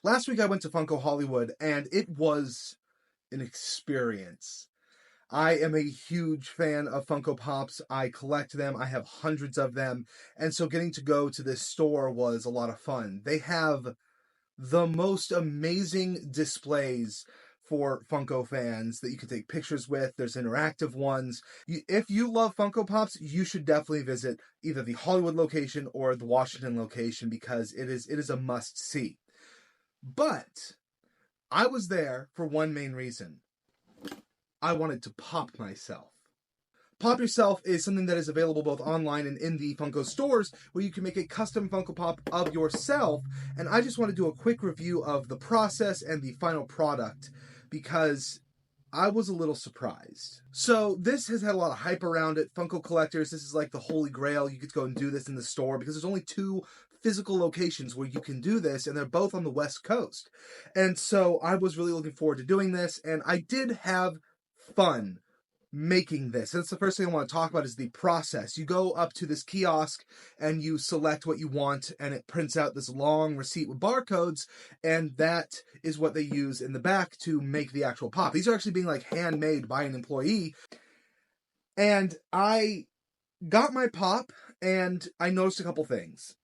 Last week I went to Funko Hollywood, and it was an experience. I am a huge fan of Funko Pops. I collect them. I have hundreds of them. And so getting to go to this store was a lot of fun. They have the most amazing displays for Funko fans that you can take pictures with. There's interactive ones. If you love Funko Pops, you should definitely visit either the Hollywood location or the Washington location because it is a must see. But I was there for one main reason. I wanted to pop myself. Pop Yourself is something that is available both online and in the Funko stores where you can make a custom Funko Pop of yourself. And I just want to do a quick review of the process and the final product because I was a little surprised. So this has had a lot of hype around it. Funko collectors, this is like the holy grail. You could go and do this in the store because there's only 2 physical locations where you can do this, and they're both on the West Coast. And so I was really looking forward to doing this, and I did have fun making this. That's the first thing I want to talk about is the process. You go up to this kiosk and you select what you want, and it prints out this long receipt with barcodes, and that is what they use in the back to make the actual pop. These are actually being like handmade by an employee. And I got my pop and I noticed a couple things.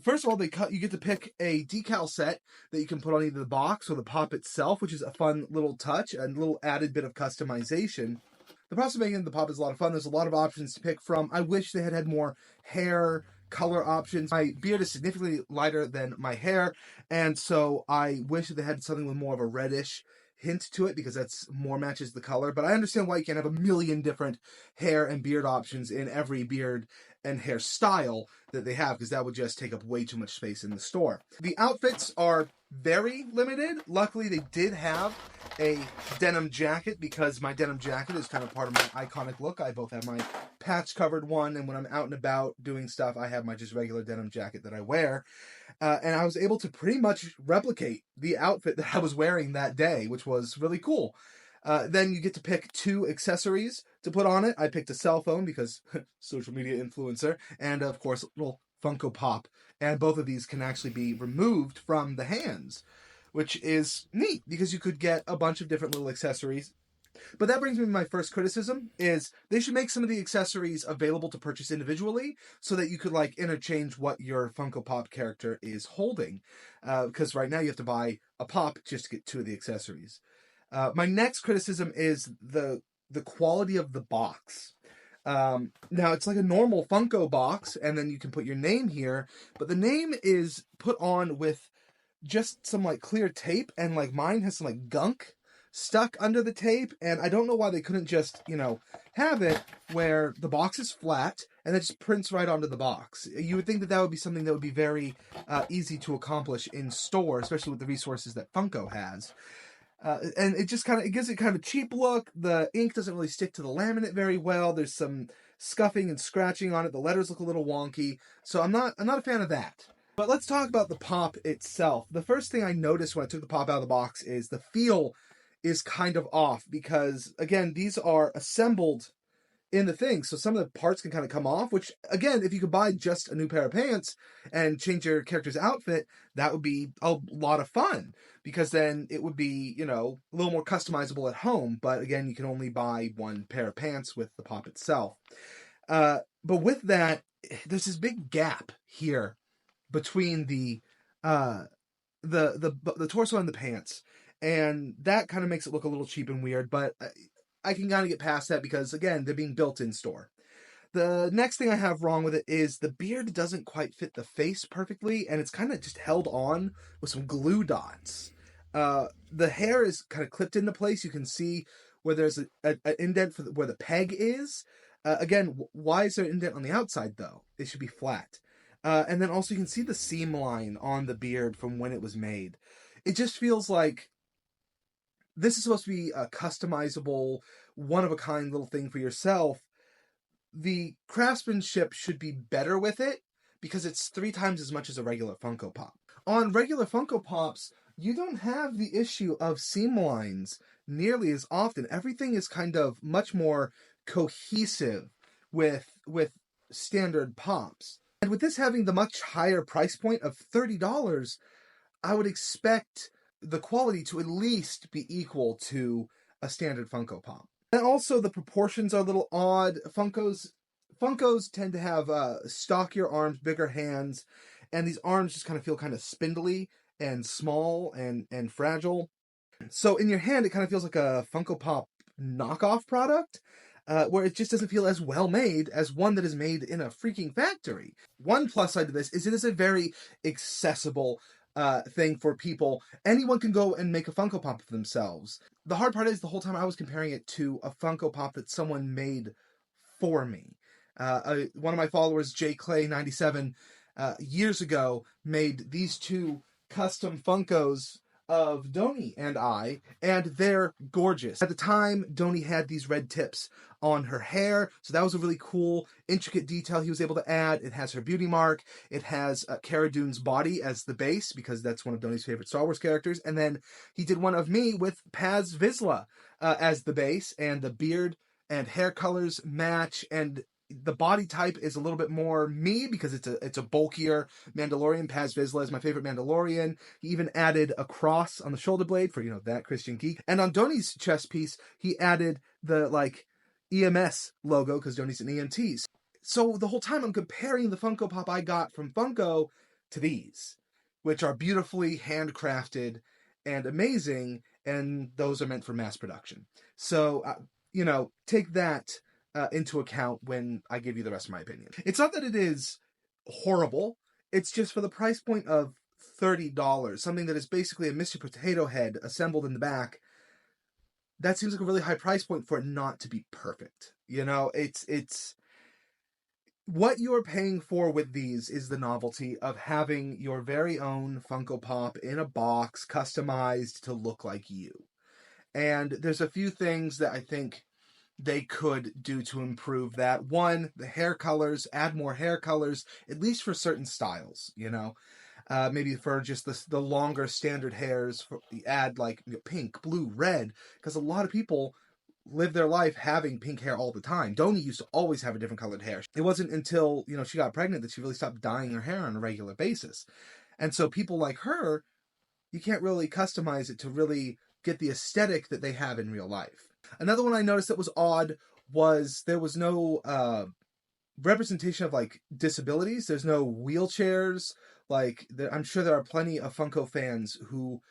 First of all, you get to pick a decal set that you can put on either the box or the pop itself, which is a fun little touch, a little added bit of customization. The process of making the pop is a lot of fun. There's a lot of options to pick from. I wish they had had more hair color options. My beard is significantly lighter than my hair, and so I wish that they had something with more of a reddish hint to it because that's more matches the color. But I understand why you can't have a million different hair and beard options in every beard and hairstyle that they have because that would just take up way too much space in the store. The outfits are very limited. Luckily, they did have a denim jacket because my denim jacket is kind of part of my iconic look. I both have my patch-covered one, and when I'm out and about doing stuff, I have my just regular denim jacket that I wear. And I was able to pretty much replicate the outfit that I was wearing that day, which was really cool. Then you get to pick 2 accessories to put on it. I picked a cell phone because social media influencer, and of course, a little Funko Pop. And both of these can actually be removed from the hands, which is neat because you could get a bunch of different little accessories. But that brings me to my first criticism is they should make some of the accessories available to purchase individually so that you could like interchange what your Funko Pop character is holding. Because right now you have to buy a pop just to get 2 of the accessories. My next criticism is the quality of the box. Now it's like a normal Funko box, and then you can put your name here, but the name is put on with just some like clear tape, and like mine has some like gunk stuck under the tape, and I don't know why they couldn't just, have it where the box is flat and it just prints right onto the box. You would think that that would be something that would be very easy to accomplish in store, especially with the resources that Funko has. And it just it gives it kind of a cheap look. The ink doesn't really stick to the laminate very well. There's some scuffing and scratching on it. The letters look a little wonky. So I'm not a fan of that. But let's talk about the pop itself. The first thing I noticed when I took the pop out of the box is the feel is kind of off because, again, these are assembled in the thing, so some of the parts can kind of come off, which, again, if you could buy just a new pair of pants and change your character's outfit, that would be a lot of fun, because then it would be, a little more customizable at home, but again, you can only buy one pair of pants with the pop itself. But with that, there's this big gap here between the torso and the pants, and that kind of makes it look a little cheap and weird, but I can kind of get past that because, again, they're being built in store. The next thing I have wrong with it is the beard doesn't quite fit the face perfectly, and it's kind of just held on with some glue dots. The hair is kind of clipped into place. You can see where there's an indent for where the peg is. Again, why is there an indent on the outside, though? It should be flat. And then also you can see the seam line on the beard from when it was made. It just feels like this is supposed to be a customizable, one-of-a-kind little thing for yourself. The craftsmanship should be better with it because it's 3 times as much as a regular Funko Pop. On regular Funko Pops, you don't have the issue of seam lines nearly as often. Everything is kind of much more cohesive with standard Pops. And with this having the much higher price point of $30, I would expect the quality to at least be equal to a standard Funko Pop. And also the proportions are a little odd. Funkos tend to have stockier arms, bigger hands, and these arms just kind of feel kind of spindly and small and fragile. So in your hand, it kind of feels like a Funko Pop knockoff product, where it just doesn't feel as well made as one that is made in a freaking factory. One plus side to this is it is a very accessible thing for people. Anyone can go and make a Funko Pop for themselves. The hard part is the whole time I was comparing it to a Funko Pop that someone made for me. One of my followers, J Clay 97, years ago made these two custom Funkos of Doni and I, and they're gorgeous. At the time, Doni had these red tips on her hair, so that was a really cool, intricate detail he was able to add. It has her beauty mark. It has Cara Dune's body as the base, because that's one of Doni's favorite Star Wars characters. And then he did one of me with Paz Vizsla as the base, and the beard and hair colors match, and the body type is a little bit more me because it's a bulkier Mandalorian. Paz Vizsla is my favorite Mandalorian. He even added a cross on the shoulder blade for, that Christian geek. And on Doni's chest piece, he added the EMS logo because Doni's an EMT. So the whole time I'm comparing the Funko Pop I got from Funko to these, which are beautifully handcrafted and amazing, and those are meant for mass production. So, take that into account when I give you the rest of my opinion. It's not that it is horrible. It's just for the price point of $30, something that is basically a Mr. Potato Head assembled in the back. That seems like a really high price point for it not to be perfect. It's what you're paying for with these is the novelty of having your very own Funko Pop in a box, customized to look like you. And there's a few things that I think they could do to improve that. One, the hair colors, add more hair colors, at least for certain styles, maybe for just the longer standard hairs, add pink, blue, red, because a lot of people live their life having pink hair all the time. Doni used to always have a different colored hair. It wasn't until, she got pregnant that she really stopped dyeing her hair on a regular basis. And so people like her, you can't really customize it to really get the aesthetic that they have in real life. Another one I noticed that was odd was there was no representation of disabilities. There's no wheelchairs. I'm sure there are plenty of Funko fans who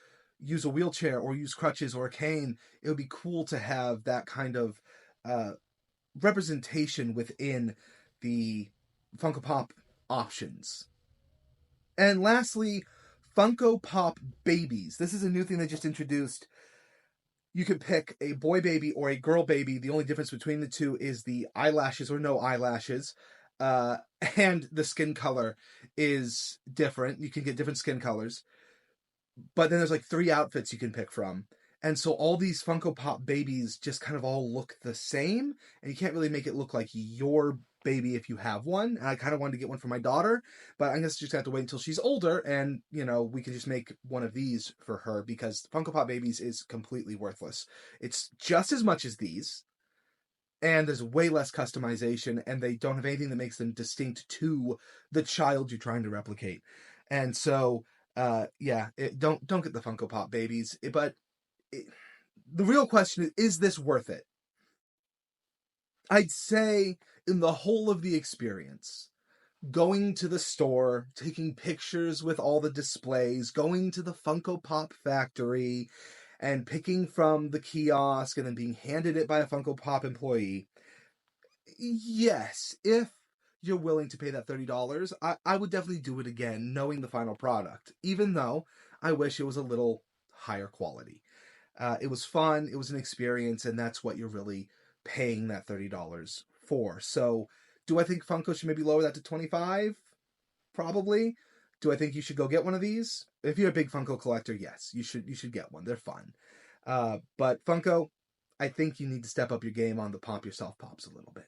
use a wheelchair or use crutches or a cane. It would be cool to have that kind of representation within the Funko Pop options. And lastly, Funko Pop babies. This is a new thing they just introduced. You can pick a boy baby or a girl baby. The only difference between the two is the eyelashes or no eyelashes. And the skin color is different. You can get different skin colors. But then there's 3 outfits you can pick from. And so all these Funko Pop babies just kind of all look the same. And you can't really make it look like your baby if you have one. And I kind of wanted to get one for my daughter, but I guess just have to wait until she's older, and we can just make one of these for her, because Funko Pop babies is completely worthless. It's just as much as these, and there's way less customization, and they don't have anything that makes them distinct to the child you're trying to replicate. And so don't get the Funko Pop babies. But the real question is this worth it? I'd say in the whole of the experience, going to the store, taking pictures with all the displays, going to the Funko Pop factory, and picking from the kiosk and then being handed it by a Funko Pop employee. Yes, if you're willing to pay that $30, I would definitely do it again, knowing the final product, even though I wish it was a little higher quality. It was fun, it was an experience, and that's what you're really paying that $30 for. So, do I think Funko should maybe lower that to $25? Probably. Do I think you should go get one of these? If you're a big Funko collector, yes, you should get one. They're fun. But Funko, I think you need to step up your game on the Pop Yourself Pops a little bit.